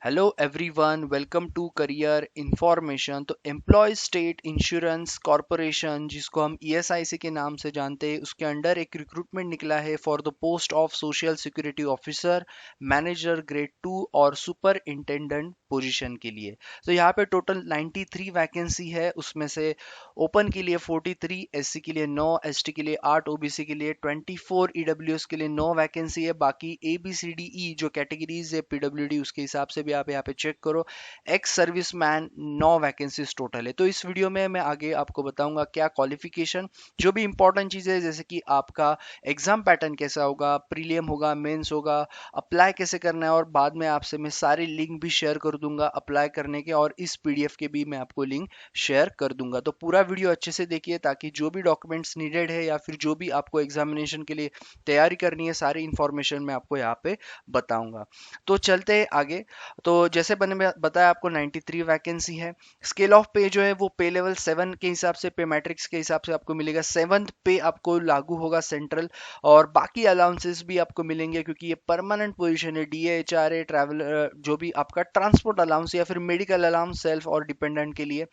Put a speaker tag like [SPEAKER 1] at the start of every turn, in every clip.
[SPEAKER 1] Hello everyone, welcome to career information. तो employ state insurance corporation, जिसको हम ESIC के नाम से जानते हैं, उसके अंडर एक रिक्रूटमेंट निकला है for the post of social security officer, manager grade 2 और सुपर इंटेंडेंट पोजीशन के लिए। तो यहाँ पे टोटल 93 वैकेंसी है। उसमें से ओपन के लिए 43, एससी के लिए 9, एसटी के लिए 8, ओबीसी के लिए 24, ईडब्ल्यूएस के लिए 9 वैकेंसी है। बाकी A B C D E जो कैटेगरीज है पीडब्ल्यूडी, उसके हिसाब से भी आप यहाँ पे चेक करो। Ex service man 9 vacancies total है। तो इस वीडियो में मैं आगे आपको बताऊंगा क्या क्वालिफिकेशन, जो भी इंपॉर्टेंट चीज़ें है, जैसे कि आपका एग्जाम पैटर्न कैसा होगा, प्रीलियम होगा, मेंस होगा, अप्लाई कैसे करना है, और बाद में आपसे मैं सारे लिंक भी शेयर कर दूंगा अप्लाई करने के, और इस पीडीएफ के भी मैं आपको लिंक शेयर कर दूंगा। तो पूरा वीडियो अच्छे से देखिए, ताकि जो भी डॉक्यूमेंट्स नीडेड है या फिर जो भी आपको एग्जामिनेशन के लिए तैयारी करनी है, सारी इंफॉर्मेशन मैं आपको यहाँ पे बताऊंगा। तो चलते हैं आगे। तो जैसे मैंने बताया, आपको 93 वैकेंसी है। स्केल ऑफ पे जो है वो पे लेवल 7 के हिसाब से, पे मैट्रिक्स के हिसाब से आपको मिलेगा। 7th पे आपको लागू होगा सेंट्रल, और बाकी अलाउंसेस भी आपको मिलेंगे, क्योंकि ये परमानेंट पोजीशन है। डीएचआरए, ट्रैवल, जो भी आपका ट्रांसपोर्ट अलाउंस या फिर मेडिकल अलाउंस सेल्फ और डिपेंडेंट के लिए।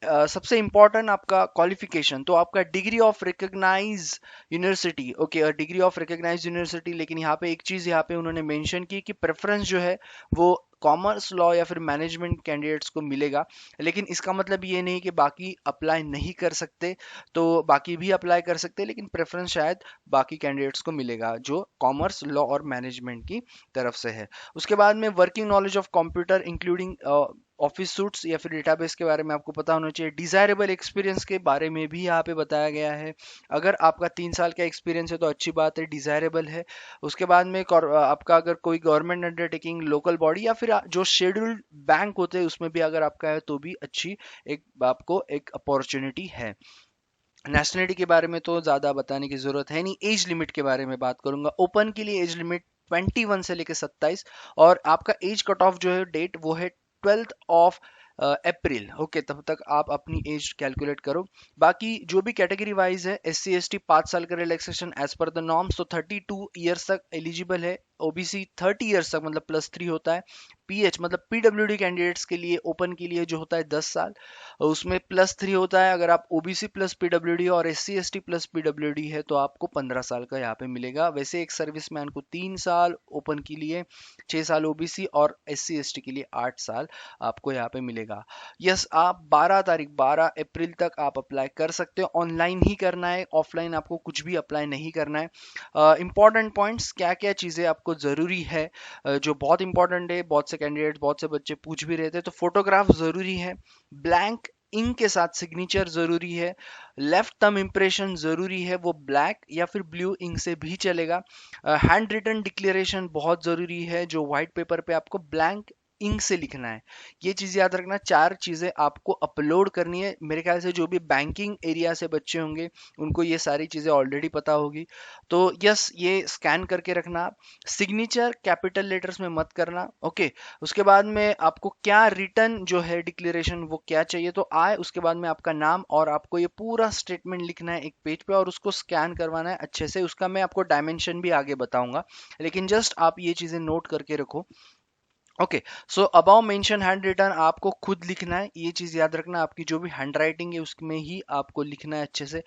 [SPEAKER 1] सबसे इंपॉर्टेंट आपका क्वालिफिकेशन, तो आपका degree of recognise university, okay, degree of recognise university. लेकिन यहाँ पे एक चीज यहाँ पे उन्होंने मेंशन की कि प्रेफरेंस जो है वो कॉमर्स, लॉ या फिर मैनेजमेंट कैंडिडेट्स को मिलेगा। लेकिन इसका मतलब ये नहीं कि बाकी अप्लाई नहीं कर सकते। तो बाकी भी अप्लाई कर सकते हैं, लेकिन प्रेफरेंस शायद बाकी कैंडिडेट्स को मिलेगा जो कॉमर्स, लॉ और मैनेजमेंट की तरफ से है। उसके बाद में working knowledge of computer including office suits या फिर डेटाबेस के बारे में आपको पता होना चाहिए। डिजायरेबल एक्सपीरियंस के बारे में भी यहाँ पे बताया गया है। अगर आपका 3 साल का एक्सपीरियंस है तो अच्छी बात है, डिजायरेबल है। उसके बाद में आपका अगर कोई गवर्नमेंट अंडरटेकिंग, लोकल बॉडी या फिर जो शेड्यूल्ड बैंक होते हैं उसमें भी अगर आपका है तो भी अच्छी एक आपको एक अपॉर्चुनिटी है। नेशनलिटी के बारे में तो ज़्यादा बताने की ज़रूरत है नहीं। एज लिमिट के बारे में बात करूंगा। ओपन के लिए एज लिमिट 21 से लेकर 27, और आपका एज कट ऑफ जो है डेट वो है 12 अप्रैल। ओके, तब तक आप अपनी एज कैलकुलेट करो। बाकी जो भी कैटेगरी वाइज है, एस सी एस टी 5 साल का relaxation as per the norms, तो 32 ईयर्स तक एलिजिबल है। ओबीसी 30 ईयर्स तक, मतलब +3 होता है। पीएच मतलब पीडब्ल्यूडी कैंडिडेट्स के लिए, ओपन के लिए जो होता है 10 साल, उसमें +3 होता है। अगर आप ओबीसी प्लस पीडब्ल्यूडी और एससी एसटी प्लस पीडब्ल्यूडी है तो आपको 15 साल का यहाँ पे मिलेगा। वैसे एक सर्विसमैन को 3 साल, ओपन के लिए 6 साल, ओबीसी और एससी एसटी के लिए 8 साल आपको यहाँ पे मिलेगा। यस, आप 12 अप्रैल तक आप अप्लाई कर सकते हो। ऑनलाइन ही करना है, ऑफलाइन आपको कुछ भी अप्लाई नहीं करना है। इंपॉर्टेंट पॉइंट्स, क्या क्या चीज़ें आपको ज़रूरी है, जो बहुत इंपॉर्टेंट है, बहुत से कैंडिडेट, बहुत से बच्चे पूछ भी रहे थे। तो फोटोग्राफ ज़रूरी है, ब्लैंक इंक के साथ सिग्नेचर जरूरी है, लेफ्ट थंब इंप्रेशन जरूरी है, वो ब्लैक या फिर ब्लू इंक से भी चलेगा। हैंड रिटन डिक्लेरेशन बहुत जरूरी है, जो व्हाइट पेपर पे आपको ब्लैंक इंक से लिखना है। ये चीज याद रखना, 4 चीजें आपको अपलोड करनी है। मेरे ख्याल से जो भी बैंकिंग एरिया से बच्चे होंगे उनको ये सारी चीजें ऑलरेडी पता होगी। तो यस, ये स्कैन करके रखना। सिग्नेचर कैपिटल लेटर्स में मत करना, ओके। उसके बाद में आपको क्या रिटर्न जो है डिक्लेरेशन वो क्या चाहिए, तो आए उसके बाद में आपका नाम, और आपको ये पूरा स्टेटमेंट लिखना है एक पेज पे और उसको स्कैन करवाना है अच्छे से। उसका मैं आपको डायमेंशन भी आगे बताऊंगा, लेकिन जस्ट आप ये चीजें नोट करके रखो। Okay, so above mention hand written आपको खुद लिखना है। ये चीज याद रखना, आपकी जो भी हैंड राइटिंग है उसमें ही आपको लिखना है अच्छे से।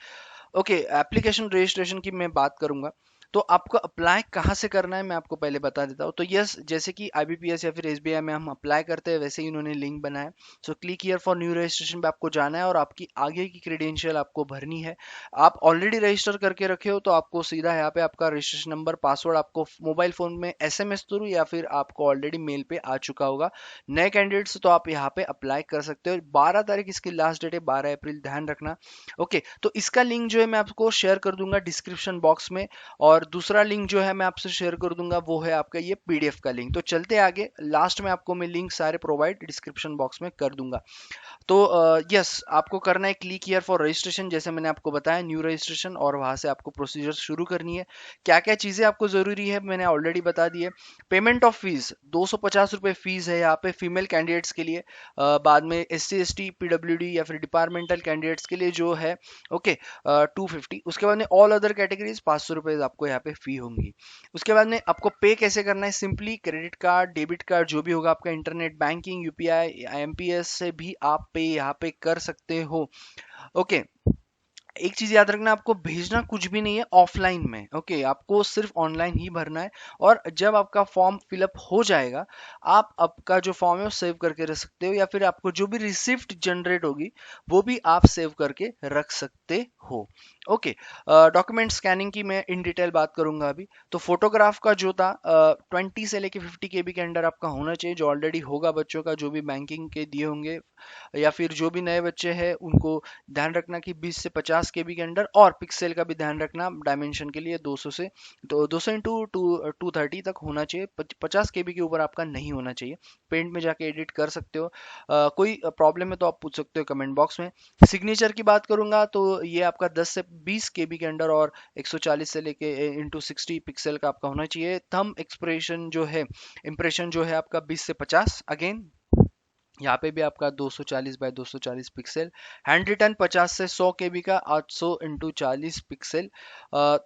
[SPEAKER 1] ओके, एप्लीकेशन रजिस्ट्रेशन की मैं बात करूंगा। तो आपको अप्लाई कहाँ से करना है मैं आपको पहले बता देता हूँ। तो यस, जैसे कि आईबीपीएस या फिर एसबीआई में हम अप्लाई करते हैं, वैसे ही इन्होंने लिंक बनाया। So click here for new registration पे आपको जाना है और आपकी आगे की क्रेडेंशियल आपको भरनी है। आप ऑलरेडी रजिस्टर करके रखे हो तो आपको सीधा यहाँ पे आपका रजिस्ट्रेशन नंबर, पासवर्ड आपको मोबाइल फोन में एसएमएस थ्रू या फिर आपको ऑलरेडी मेल पे आ चुका होगा। नए कैंडिडेट्स तो आप यहाँ पे अप्लाई कर सकते हो। 12 तारीख इसकी लास्ट डेट है, 12 अप्रैल, ध्यान रखना। ओके, तो इसका लिंक जो है मैं आपको शेयर कर दूंगा डिस्क्रिप्शन बॉक्स में, और दूसरा लिंक जो है मैं आपसे शेयर कर दूंगा वो है आपका ये पीडीएफ का लिंक। तो चलते आगे, लास्ट में आपको मैं लिंक सारे प्रोवाइड डिस्क्रिप्शन बॉक्स में कर दूंगा। तो यस, आपको करना है क्लिक हियर फॉर रजिस्ट्रेशन, जैसे मैंने आपको बताया, न्यू रजिस्ट्रेशन, और वहां से आपको प्रोसीजर शुरू करनी है। क्या क्या चीजें आपको जरूरी है मैंने ऑलरेडी बता दी है। पेमेंट ऑफ फीस 250 रुपये फीस है यहाँ पे फीमेल कैंडिडेट्स के लिए। बाद में S C S T PWD या फिर डिपार्टमेंटल कैंडिडेट्स के लिए जो है, ओके, 250। उसके बाद में ऑल अदर कैटेगरीज 500 रुपये आपको यहाँ पे फी होंगी। उसके बाद में आपको पे कैसे करना है, simply credit card, debit card जो भी होगा आपका, इंटरनेट बैंकिंग, यूपीआई, आईएमपीएस से भी आप पे यहाँ पे कर सकते हो। ओके, एक चीज याद रखना, आपको भेजना कुछ भी नहीं है ऑफलाइन में। ओके, आपको सिर्फ ऑनलाइन ही भरना है। और जब आपका फॉर्म फिलअप हो जाएगा, आप आपका जो फॉर्म है वो सेव करके रख सकते हो, या फिर आपको जो भी रिसिप्ट जनरेट होगी वो भी आप सेव करके रख सकते हो। ओके, डॉक्यूमेंट स्कैनिंग की मैं इन डिटेल बात करूंगा अभी। तो फोटोग्राफ का जो था 20 से लेके 50 KB के अंडर आपका होना चाहिए, जो ऑलरेडी होगा बच्चों का, जो भी बैंकिंग के दिए होंगे, या फिर जो भी नए बच्चे हैं उनको ध्यान रखना कि 20 से 50 KB के अंडर, और पिक्सल का भी ध्यान रखना डायमेंशन के लिए 200 से, तो 200 इंटू 230 तक होना चाहिए, 50 KB के ऊपर आपका नहीं होना चाहिए। पेंट में जाके एडिट कर सकते हो। कोई प्रॉब्लम है तो आप पूछ सकते हो कमेंट बॉक्स में। सिग्नेचर की बात करूंगा तो ये आपका 10 से 20 KB के अंडर और 140 से लेके इंटू 60 पिक्सल का आपका होना चाहिए। थंब एक्सप्रेशन जो है, इम्प्रेशन जो है आपका 20 से 50, अगेन यहाँ पे भी आपका 240 बाय 240 पिक्सल। हैंड रिटन 50 से 100 KB का 800 इंटू 40 पिक्सल।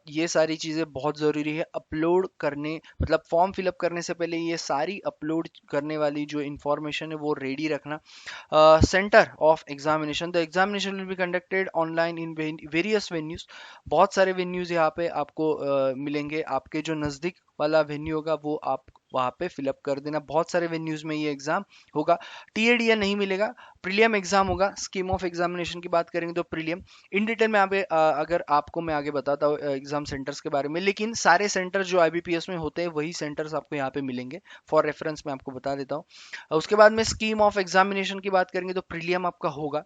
[SPEAKER 1] ये सारी चीज़ें बहुत ज़रूरी है अपलोड करने, मतलब फॉर्म फिलअप करने से पहले ये सारी अपलोड करने वाली जो इंफॉर्मेशन है वो रेडी रखना। Centre of examination, the examination will be conducted online in various venues. बहुत सारे वेन्यूज यहाँ पे आपको मिलेंगे। आपके जो नज़दीक वाला वेन्यू होगा वो आप वहाँ पे फिलअप कर देना। बहुत सारे वेन्यूज में ये एग्जाम होगा। टीएडीएल नहीं मिलेगा, प्रीलियम एग्जाम होगा। स्कीम ऑफ एग्जामिनेशन की बात करेंगे तो प्रीलियम इन डिटेल में आगे अगर आपको मैं आगे बताता हूँ एग्जाम सेंटर्स के बारे में, लेकिन सारे सेंटर जो आईबीपीएस में होते हैं वही सेंटर्स आपको यहाँ पे मिलेंगे। फॉर रेफरेंस मैं आपको बता देता हूँ। उसके बाद में स्कीम ऑफ एग्जामिनेशन की बात करेंगे तो प्रीलियम आपका होगा।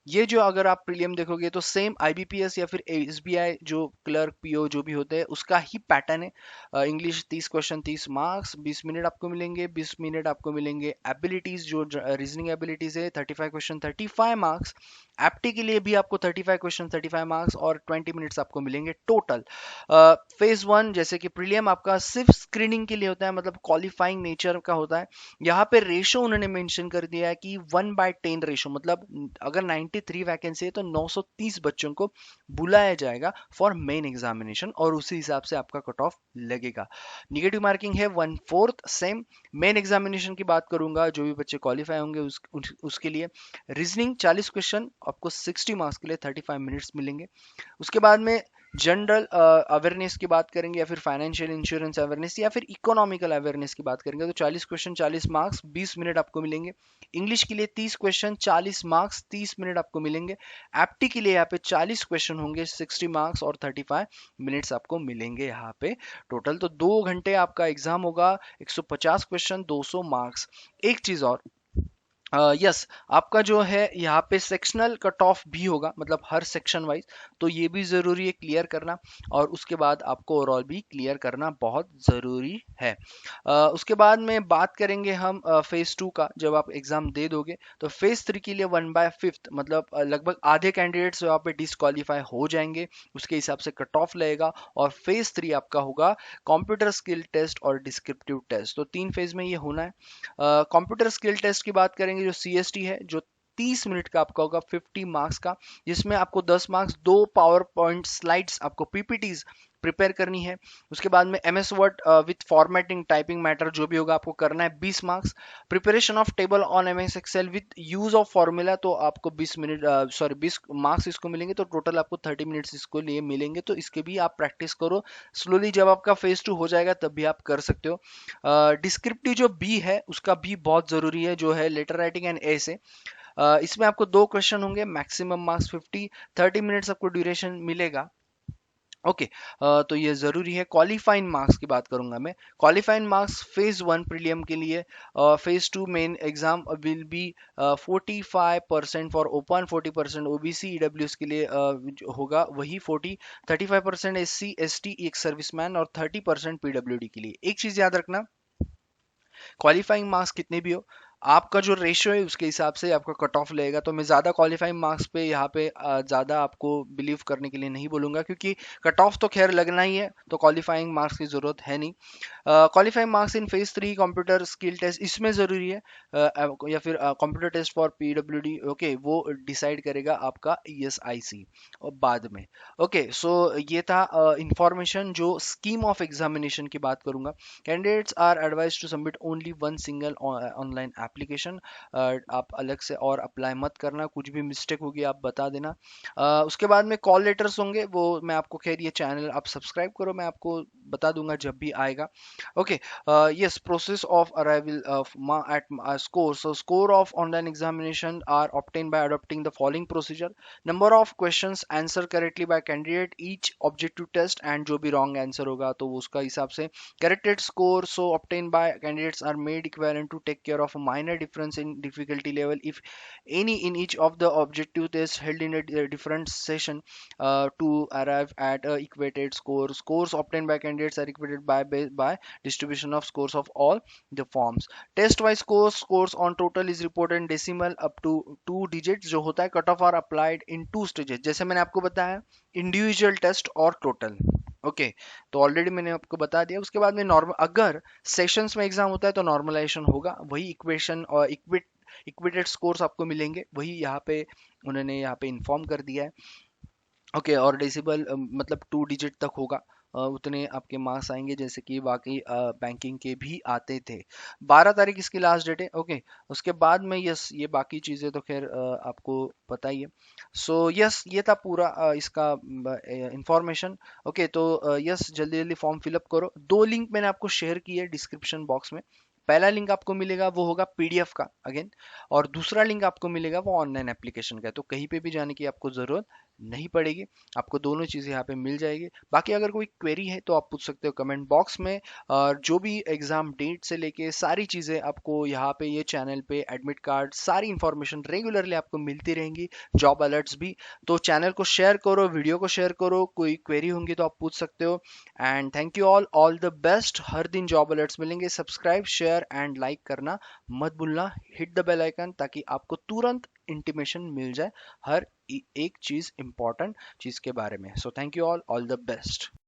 [SPEAKER 1] ये जो अगर आप प्रीलियम देखोगे तो सेम आईबीपीएस या फिर एसबीआई जो क्लर्क पीओ जो भी होते हैं उसका ही पैटर्न है। इंग्लिश 30 क्वेश्चन 30 मार्क्स, 20 मिनट आपको मिलेंगे। 20 मिनट आपको मिलेंगे एबिलिटीज, जो रीजनिंग एबिलिटीज है, 35 क्वेश्चन 35 मार्क्स। एप्टी के लिए भी आपको 35 क्वेश्चन 35 मार्क्स और 20 मिनट्स आपको मिलेंगे टोटल। फेज वन जैसे कि प्रीलियम आपका सिर्फ स्क्रीनिंग के लिए होता है, मतलब क्वालिफाइंग नेचर का होता है। यहाँ पे रेशो उन्होंने मेंशन कर दिया है कि 1/10 रेशो, मतलब अगर 93 वैकेंसी है तो 930 बच्चों को बुलाया जाएगा फॉर मेन एग्जामिनेशन, और उसी हिसाब से आपका कट ऑफ लगेगा। निगेटिव मार्किंग है 1/4 सेम। मेन एग्जामिनेशन की बात करूंगा, जो भी बच्चे क्वालिफाई होंगे उसके लिए रीजनिंग 40 क्वेश्चन आपको 60 मार्क्स के लिए 35 मिनट्स मिलेंगे। उसके बाद में जनरल अवेयरनेस की बात करेंगे, या फिर फाइनेंशियल इंश्योरेंस अवेयरनेस, या फिर इकोनॉमिकल अवेयरनेस की बात करेंगे तो 40 क्वेश्चन 40 मार्क्स 20 मिनट आपको मिलेंगे। इंग्लिश के लिए 30 क्वेश्चन 40 मार्क्स 30 मिनट आपको मिलेंगे। एप्टी के लिए यहाँ पे 40 क्वेश्चन होंगे 60 मार्क्स और 35 मिनट्स आपको मिलेंगे यहाँ पे टोटल। तो 2 घंटे आपका एग्जाम होगा, 150 क्वेश्चन 200 मार्क्स। एक चीज और, यस आपका जो है यहाँ पे सेक्शनल कट ऑफ भी होगा, मतलब हर सेक्शन वाइज, तो ये भी ज़रूरी है क्लियर करना। और उसके बाद आपको ओवरऑल भी क्लियर करना बहुत ज़रूरी है। उसके बाद में बात करेंगे हम फेज़ टू का। जब आप एग्ज़ाम दे दोगे तो फेज़ थ्री के लिए 1/5, मतलब लगभग आधे कैंडिडेट्स वहाँ पे डिसक्वालीफाई हो जाएंगे, उसके हिसाब से कट ऑफ लगेगा। और फेज़ थ्री आपका होगा कंप्यूटर स्किल टेस्ट और डिस्क्रिप्टिव टेस्ट, तो 3 फेज में ये होना है। कंप्यूटर स्किल टेस्ट की बात करेंगे, जो सीएसटी है, जो 30 मिनट का आपका होगा 50 मार्क्स का, जिसमें आपको 10 मार्क्स, 2 पावर पॉइंट स्लाइड्स आपको पीपीटीज प्रिपेयर करनी है। उसके बाद में MS Word with formatting typing matter जो भी होगा आपको करना है 20 marks. Preparation of table on MS Excel with use of formula, तो आपको 20 मिनट, सॉरी 20 मार्क्स इसको मिलेंगे, तो टोटल आपको 30 मिनट्स इसको लिए मिलेंगे। तो इसके भी आप प्रैक्टिस करो स्लोली, जब आपका फेज टू हो जाएगा तब भी आप कर सकते हो। डिस्क्रिप्टिव जो बी है उसका भी बहुत जरूरी है, जो है लेटर राइटिंग एंड ऐसे। इसमें आपको 2 क्वेश्चन होंगे, मैक्सिमम मार्क्स 50, 30 मिनट्स आपको ड्यूरेशन मिलेगा। ओके, तो ये जरूरी है। क्वालिफाइंग मार्क्स की बात करूंगा मैं। Qualifying marks phase one prelim के लिए, phase two main exam will be 45% for open, 40% OBC EWS के लिए होगा वही 35% एससी एसटी एक सर्विसमैन, और 30% पीडब्ल्यूडी के लिए। एक चीज याद रखना, क्वालिफाइंग मार्क्स कितने भी हो, आपका जो रेशियो है उसके हिसाब से आपका कट ऑफ लगेगा। तो मैं ज़्यादा क्वालिफाइंग मार्क्स पे यहाँ पे ज़्यादा आपको बिलीव करने के लिए नहीं बोलूँगा, क्योंकि कट ऑफ तो खैर लगना ही है, तो क्वालिफाइंग मार्क्स की ज़रूरत है नहीं। Qualifying marks in phase 3 computer skill test इसमें ज़रूरी है, या फिर computer test for PWD, okay, वो डिसाइड करेगा आपका ईएसआईसी और बाद में। ओके, सो ये था इंफॉर्मेशन। जो स्कीम ऑफ एग्जामिनेशन की बात करूंगा, candidates are advise to submit only one single online application. आप अलग से और अप्लाई मत करना, कुछ भी मिस्टेक होगी आप बता देना। उसके बाद में कॉल लेटर्स होंगे, वो मैं आपको, खैर ये चैनल आप सब्सक्राइब करो, मैं आपको बता दूंगा जब भी आएगा। Okay, yes, process of arrival of at score. So score of online examination are obtained by adopting the following procedure. Number of questions answer correctly by candidate each objective test, and जो भी wrong answer होगा तो वो उसका हिसाब से corrected score so obtained by candidates are made equivalent to take care of a minor difference in difficulty level if any in each of the objective tests held in a different session to arrive at a equated score. Scores obtained by candidates are equated by distribution of scores of all the forms. Test wise scores on total is reported in decimal up to 2 digits। जो होता है cut off are applied in 2 stages, जैसे मैंने आपको बताया, individual test और total. Okay, तो already मैंने आपको बता दिया। उसके बाद में नॉर्मल, अगर सेशंस में एग्जाम होता है तो नॉर्मलाइजेशन होगा, वही इक्वेशन और इक्विटेड स्कोर्स आपको मिलेंगे, वही यहाँ पे उन्होंने यहाँ पे इन्फॉर्म कर दिया है। ओके, और डेसिबल मतलब 2 डिजिट तक होगा, उतने आपके मार्क्स आएंगे जैसे कि बाकी बैंकिंग के भी आते थे। 12 तारीख इसकी लास्ट डेट है। ओके, उसके बाद में यस, ये बाकी चीज़ें तो खैर आपको पता ही है। सो यस, ये था पूरा इसका इंफॉर्मेशन। ओके, तो यस, जल्दी जल्दी फॉर्म फिलअप करो। 2 लिंक मैंने आपको शेयर की है डिस्क्रिप्शन बॉक्स में। पहला लिंक आपको मिलेगा वो होगा पीडीएफ का अगेन, और दूसरा लिंक आपको मिलेगा वो ऑनलाइन एप्लीकेशन का है। तो कहीं पे भी जाने की आपको ज़रूरत नहीं पड़ेगी, आपको दोनों चीज़ें यहाँ पे मिल जाएगी। बाकी अगर कोई क्वेरी है तो आप पूछ सकते हो कमेंट बॉक्स में। और जो भी एग्ज़ाम डेट से लेके सारी चीज़ें आपको यहाँ पे ये चैनल पे, एडमिट कार्ड, सारी इंफॉर्मेशन रेगुलरली आपको मिलती रहेंगी, जॉब अलर्ट्स भी। तो चैनल को शेयर करो, वीडियो को शेयर करो, कोई क्वेरी होंगी तो आप पूछ सकते हो। And thank you all the best. हर दिन जॉब अलर्ट्स मिलेंगे। सब्सक्राइब, शेयर एंड लाइक करना मत भूलना। हिट द बेल आइकन ताकि आपको तुरंत इंटीमेशन मिल जाए हर एक चीज, इंपॉर्टेंट चीज के बारे में। So thank you all the best.